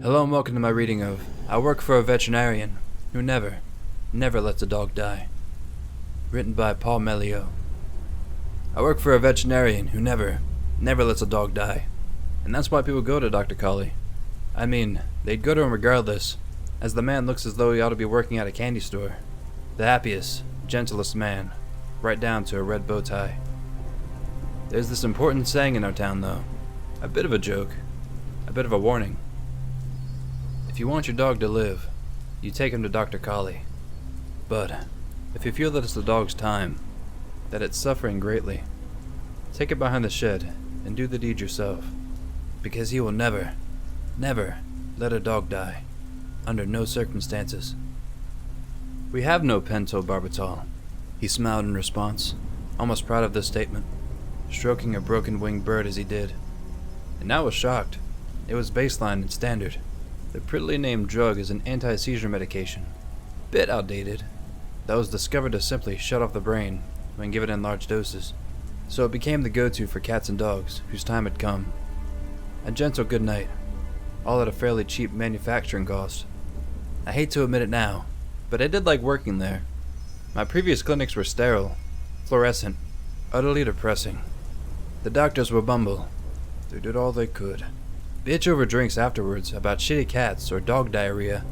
Hello and welcome to my reading of I Work for a Veterinarian Who Never Lets a Dog Die. Written by Paul Melio. I work for a veterinarian who never lets a dog die. And that's why people go to Dr. Colley. I mean, they'd go to him regardless, as the man looks as though he ought to be working at a candy store. The happiest, gentlest man, right down to a red bow tie. There's this important saying in our town though. A bit of a joke. A bit of a warning. If you want your dog to live, you take him to Dr. Colley. But if you feel that it's the dog's time, that it's suffering greatly, take it behind the shed and do the deed yourself, because he will never let a dog die, under no circumstances. We have no pen, told Barbatal. He smiled in response, almost proud of this statement, stroking a broken-winged bird as he did. And I was shocked. It was baseline and standard. The prettily named drug is an anti-seizure medication, bit outdated, that was discovered to simply shut off the brain when given in large doses, so it became the go-to for cats and dogs whose time had come. A gentle good night, all at a fairly cheap manufacturing cost. I hate to admit it now, but I did like working there. My previous clinics were sterile, fluorescent, utterly depressing. The doctors would mumble, they did all they could, bitch over drinks afterwards about shitty cats or dog diarrhea,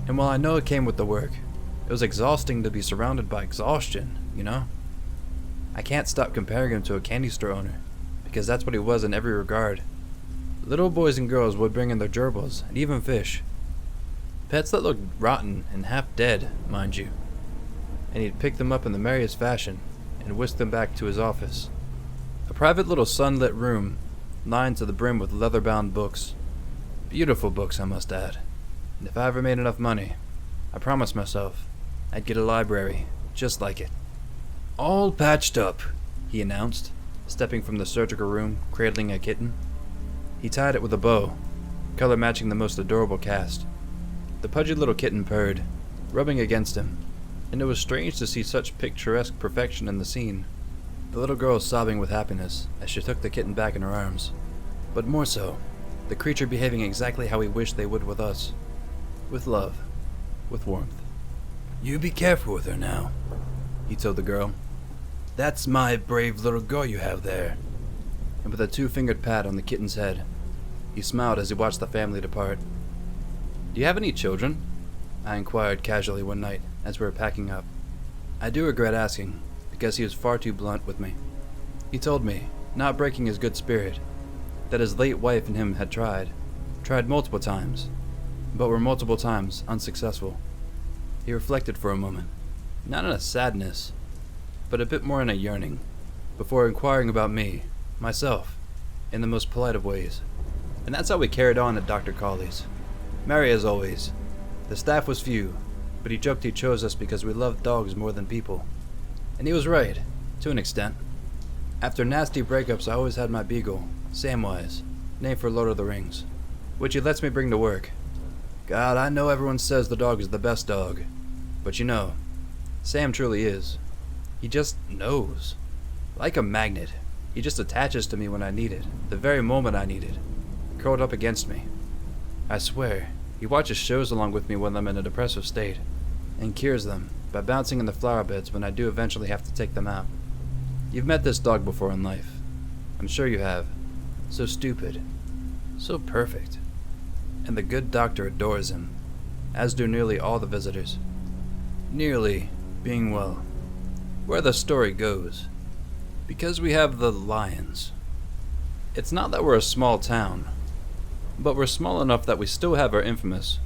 and while I know it came with the work, it was exhausting to be surrounded by exhaustion, you know? I can't stop comparing him to a candy store owner, because that's what he was in every regard. Little boys and girls would bring in their gerbils, and even fish. Pets that looked rotten and half dead, mind you. And he'd pick them up in the merriest fashion, and whisk them back to his office. A private little sunlit room, lined to the brim with leather-bound books. Beautiful books, I must add. And if I ever made enough money, I promised myself I'd get a library just like it. All patched up, he announced, stepping from the surgical room, cradling a kitten. He tied it with a bow, color matching the most adorable cast. The pudgy little kitten purred, rubbing against him, and it was strange to see such picturesque perfection in the scene. The little girl sobbing with happiness as she took the kitten back in her arms, but more so, the creature behaving exactly how we wished they would with us. With love. With warmth. You be careful with her now, he told the girl. That's my brave little girl you have there. And with a two-fingered pat on the kitten's head, he smiled as he watched the family depart. Do you have any children? I inquired casually one night as we were packing up. I do regret asking, because he was far too blunt with me. He told me, not breaking his good spirit, that his late wife and him had tried multiple times, but were multiple times unsuccessful. He reflected for a moment, not in a sadness, but a bit more in a yearning, before inquiring about me, myself, in the most polite of ways. And that's how we carried on at Dr. Colley's. Merry as always. The staff was few, but he joked he chose us because we loved dogs more than people. And he was right, to an extent. After nasty breakups, I always had my beagle, Samwise, named for Lord of the Rings, which he lets me bring to work. God, I know everyone says the dog is the best dog, but you know, Sam truly is. He just knows. Like a magnet, he just attaches to me when I need it, the very moment I need it, curled up against me. I swear, he watches shows along with me when I'm in a depressive state, and cures them by bouncing in the flower beds when I do eventually have to take them out. You've met this dog before in life. I'm sure you have. So stupid. So perfect. And the good doctor adores him, as do nearly all the visitors. Nearly, being well, where the story goes. Because we have the lions. It's not that we're a small town, but we're small enough that we still have our infamous.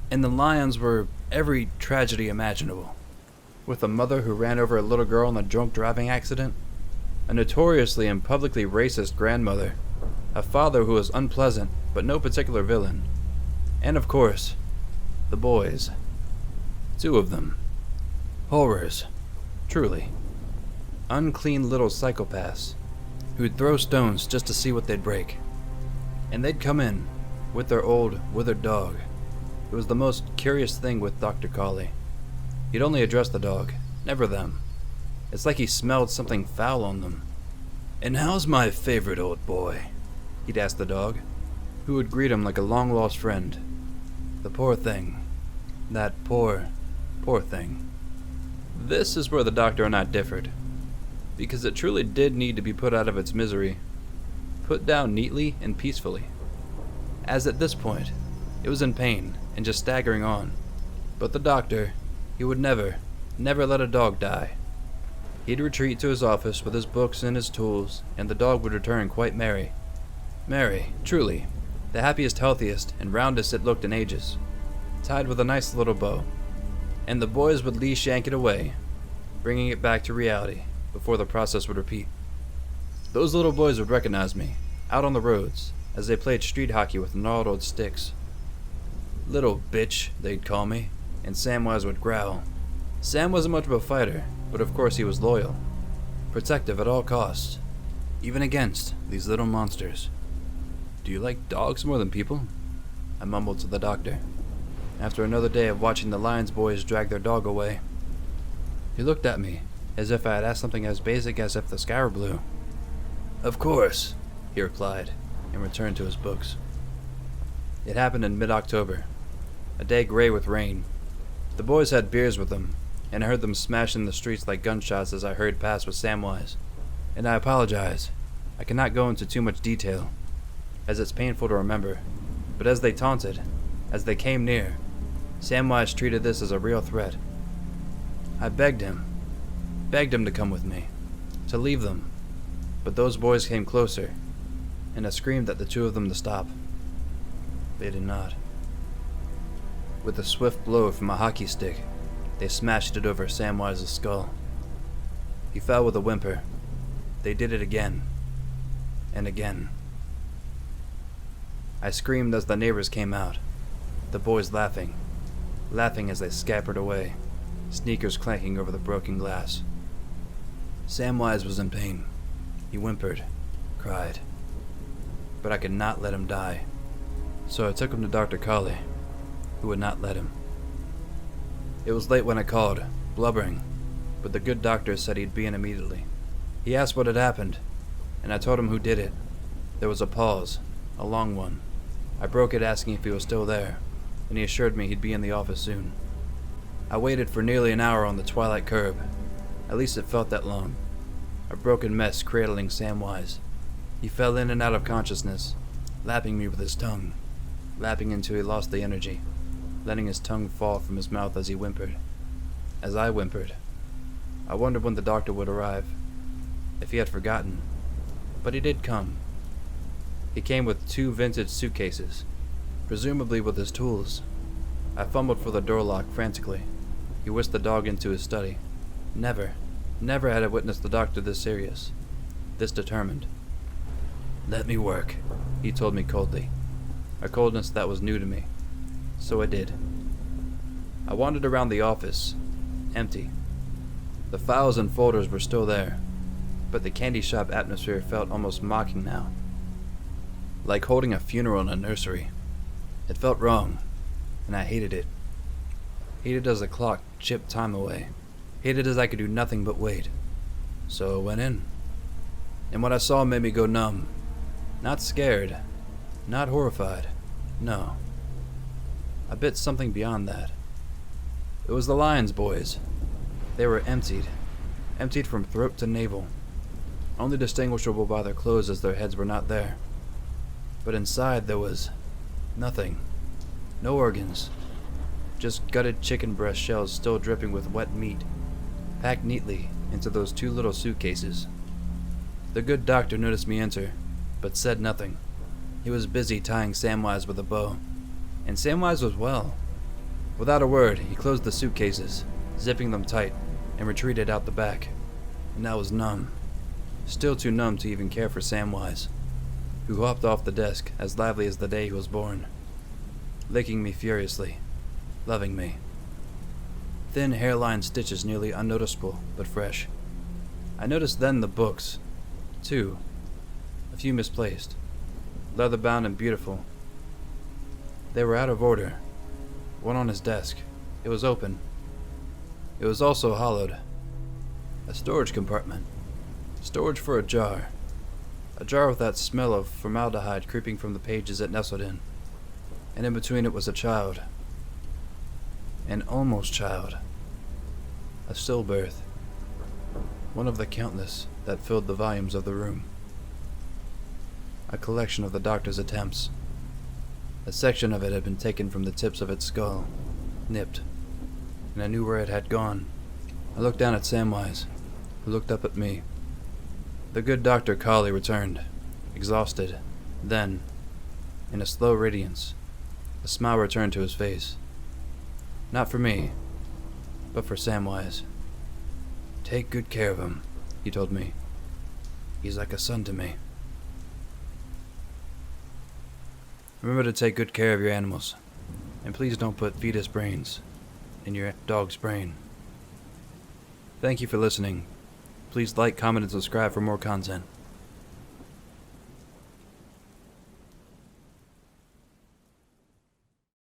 And the lions were every tragedy imaginable. With a mother who ran over a little girl in a drunk driving accident, a notoriously and publicly racist grandmother, a father who was unpleasant but no particular villain, and of course, the boys. 2 of them. Horrors, truly. Unclean little psychopaths who'd throw stones just to see what they'd break. And they'd come in with their old, withered dog. It was the most curious thing with Dr. Colley. He'd only address the dog, never them. It's like he smelled something foul on them. And how's my favorite old boy? He'd ask the dog, who would greet him like a long-lost friend, The poor thing. That poor thing. This is where the doctor and I differed, because it truly did need to be put out of its misery, put down neatly and peacefully, as at this point, it was in pain and just staggering on. But the doctor, he would never let a dog die. He'd retreat to his office with his books and his tools, and the dog would return quite merry. Merry, truly, the happiest, healthiest, and roundest it looked in ages, tied with a nice little bow. And the boys would leash yank it away, bringing it back to reality before the process would repeat. Those little boys would recognize me, out on the roads, as they played street hockey with gnarled old sticks. Little bitch, they'd call me, and Samwise would growl. Sam wasn't much of a fighter, but of course he was loyal, protective at all costs, even against these little monsters. "Do you like dogs more than people?" I mumbled to the doctor, after another day of watching the Lions boys drag their dog away. He looked at me, as if I had asked something as basic as if the sky were blue. "Of course," he replied, and returned to his books. It happened in mid-October, a day gray with rain. The boys had beers with them, and I heard them smash in the streets like gunshots as I hurried past with Samwise. And I apologize, I cannot go into too much detail, as it's painful to remember, but as they taunted, as they came near, Samwise treated this as a real threat. I begged him to come with me, to leave them, but those boys came closer, and I screamed at the two of them to stop. They did not. With a swift blow from a hockey stick, they smashed it over Samwise's skull. He fell with a whimper. They did it again, and again. I screamed as the neighbors came out, the boys laughing as they scampered away, sneakers clanking over the broken glass. Samwise was in pain. He whimpered, cried, but I could not let him die, so I took him to Dr. Colley, who would not let him. It was late when I called, blubbering, but the good doctor said he'd be in immediately. He asked what had happened, and I told him who did it. There was a pause, a long one. I broke it asking if he was still there, and he assured me he'd be in the office soon. I waited for nearly an hour on the twilight curb. At least it felt that long. A broken mess cradling Samwise. He fell in and out of consciousness, lapping me with his tongue, lapping until he lost the energy, letting his tongue fall from his mouth as he whimpered. As I whimpered, I wondered when the doctor would arrive, if he had forgotten, but he did come. He came with 2 vintage suitcases, presumably with his tools. I fumbled for the door lock frantically. He whisked the dog into his study. Never had I witnessed the doctor this serious, this determined. "Let me work," he told me coldly, a coldness that was new to me. So I did. I wandered around the office, empty. The files and folders were still there, but the candy shop atmosphere felt almost mocking now. Like holding a funeral in a nursery. It felt wrong, and I hated it. Hated as the clock chipped time away. Hated as I could do nothing but wait. So I went in. And what I saw made me go numb. Not scared. Not horrified. No. A bit something beyond that. It was the Lions boys. They were emptied from throat to navel, only distinguishable by their clothes as their heads were not there. But inside there was nothing. No organs. Just gutted chicken breast shells still dripping with wet meat, packed neatly into those 2 little suitcases. The good doctor noticed me enter, but said nothing. He was busy tying Samwise with a bow, and Samwise was well. Without a word, he closed the suitcases, zipping them tight, and retreated out the back. And I was numb, still too numb to even care for Samwise, who hopped off the desk as lively as the day he was born, licking me furiously, loving me. Thin hairline stitches nearly unnoticeable, but fresh. I noticed then the books, 2, a few misplaced, leather-bound and beautiful. They were out of order. One on his desk. It was open. It was also hollowed. A storage compartment. Storage for a jar. A jar with that smell of formaldehyde creeping from the pages it nestled in. and in between it was a child. An almost child. A stillbirth. One of the countless that filled the volumes of the room. A collection of the doctor's attempts. A section of it had been taken from the tips of its skull, nipped, and I knew where it had gone. I looked down at Samwise, who looked up at me. The good doctor calmly returned, exhausted. Then, in a slow radiance, a smile returned to his face. Not for me, but for Samwise. "Take good care of him," he told me. "He's like a son to me." Remember to take good care of your animals, and please don't put fetus brains in your dog's brain. Thank you for listening. Please like, comment, and subscribe for more content.